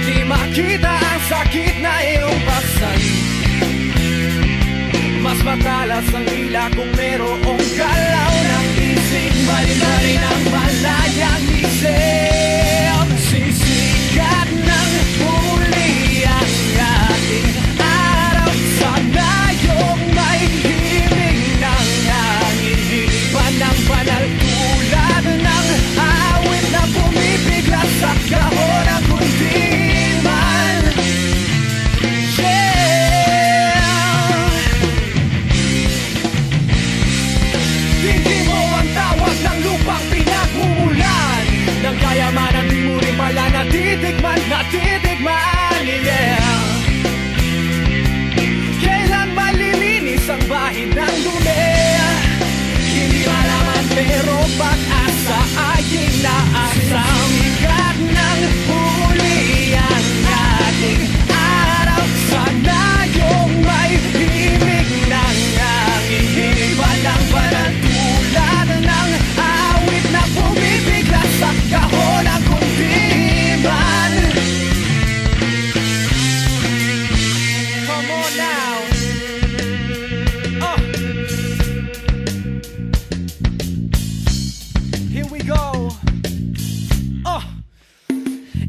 Di makita ang sakit na iyong pasan. Mas matalas ang ila kung merong galaw ng isip. Mali rin ang malayang isip. Sisikat ng huli ang ating araw. Sana yung may himig ng hangin. Hinipan ng banal tulad ng awit na bumibigla sa kahon ng kundiman. Hindi mo ang tawag ng lupang pinagmumulan. Ng kayamanan di mo rin pala natitikman, yeah. Kailan malilinis ang bahid ng dumi? Hindi malaman pero pag-asa ay inaasam. Sikat ng huli ang ating araw. Sana yung may himig ng hangin. Hinipan ng banal tulad ng awit na bumibigla sa kahon ng kundiman. Come on now. Here we go.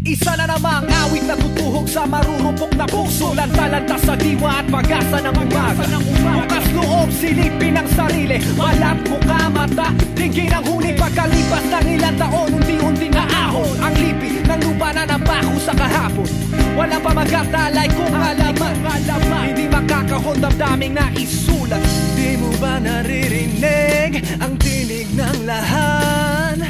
Isa na namang awit na tutuhog sa marurupok na puso. Lanta-lanta sa diwa at pag-asa ng umaga. Bukas loob, silipin ang sarili. Malat mukha, mata, tingin ang huli. Pagkalipas ng ilang taon, unti-unti na ahon ang lipi ng lupa na napako sa kahapon. Walang pamagat-alay kung alaman. Hindi makakahon damdaming na isulat. Di mo ba naririnig ang tinig ng lahat?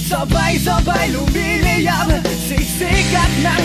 Sabay-sabay lumiliyab, sisikat ng